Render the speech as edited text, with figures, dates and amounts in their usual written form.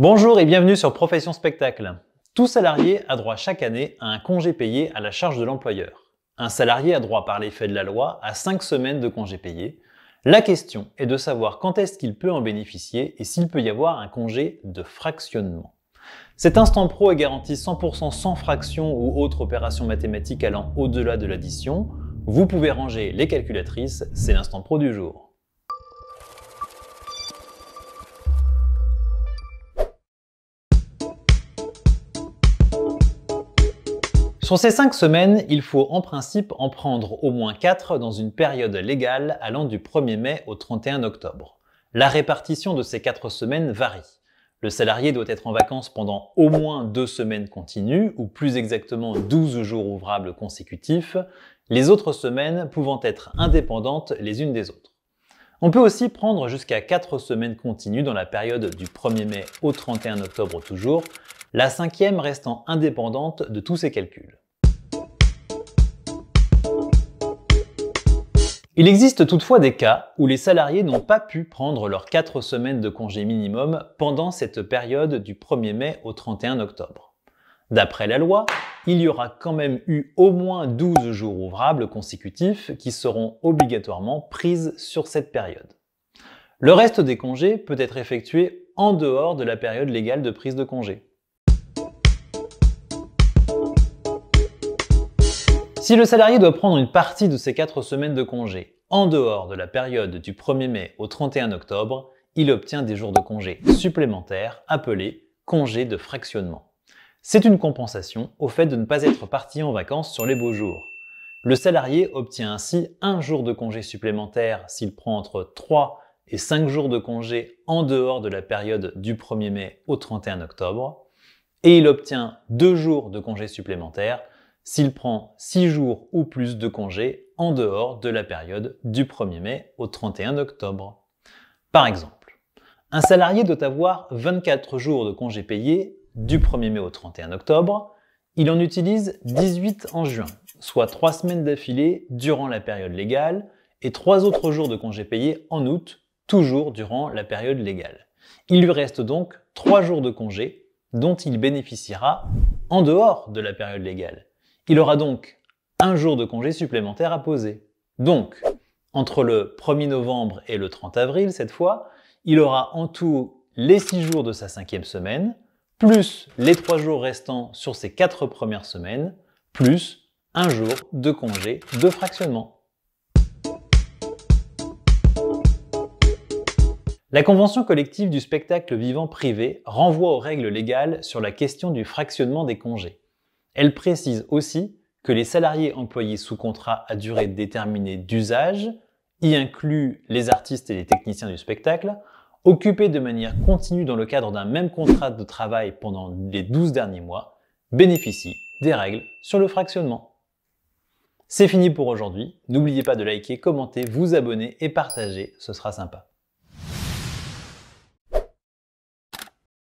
Bonjour et bienvenue sur Profession Spectacle. Tout salarié a droit chaque année à un congé payé à la charge de l'employeur. Un salarié a droit par l'effet de la loi à 5 semaines de congé payé. La question est de savoir quand est-ce qu'il peut en bénéficier et s'il peut y avoir un congé de fractionnement. Cet instant pro est garanti 100% sans fraction ou autre opération mathématique allant au-delà de l'addition. Vous pouvez ranger les calculatrices, c'est l'instant pro du jour. Sur ces 5 semaines, il faut en principe en prendre au moins 4 dans une période légale allant du 1er mai au 31 octobre. La répartition de ces 4 semaines varie. Le salarié doit être en vacances pendant au moins 2 semaines continues, ou plus exactement 12 jours ouvrables consécutifs, les autres semaines pouvant être indépendantes les unes des autres. On peut aussi prendre jusqu'à 4 semaines continues dans la période du 1er mai au 31 octobre toujours, la 5e restant indépendante de tous ces calculs. Il existe toutefois des cas où les salariés n'ont pas pu prendre leurs 4 semaines de congé minimum pendant cette période du 1er mai au 31 octobre. D'après la loi, il y aura quand même eu au moins 12 jours ouvrables consécutifs qui seront obligatoirement prises sur cette période. Le reste des congés peut être effectué en dehors de la période légale de prise de congé. Si le salarié doit prendre une partie de ces 4 semaines de congé en dehors de la période du 1er mai au 31 octobre, il obtient des jours de congé supplémentaires appelés congés de fractionnement. C'est une compensation au fait de ne pas être parti en vacances sur les beaux jours. Le salarié obtient ainsi un jour de congé supplémentaire s'il prend entre 3 et 5 jours de congé en dehors de la période du 1er mai au 31 octobre, et il obtient 2 jours de congé supplémentaires s'il prend 6 jours ou plus de congés en dehors de la période du 1er mai au 31 octobre. Par exemple, un salarié doit avoir 24 jours de congés payés du 1er mai au 31 octobre, il en utilise 18 en juin, soit 3 semaines d'affilée durant la période légale et 3 autres jours de congés payés en août, toujours durant la période légale. Il lui reste donc 3 jours de congés dont il bénéficiera en dehors de la période légale. Il aura donc un jour de congé supplémentaire à poser. Donc, entre le 1er novembre et le 30 avril, cette fois, il aura en tout les 6 jours de sa 5e semaine, plus les 3 jours restants sur ses 4 premières semaines, plus un jour de congé de fractionnement. La convention collective du spectacle vivant privé renvoie aux règles légales sur la question du fractionnement des congés. Elle précise aussi que les salariés employés sous contrat à durée déterminée d'usage, y inclut les artistes et les techniciens du spectacle, occupés de manière continue dans le cadre d'un même contrat de travail pendant les 12 derniers mois, bénéficient des règles sur le fractionnement. C'est fini pour aujourd'hui. N'oubliez pas de liker, commenter, vous abonner et partager, ce sera sympa.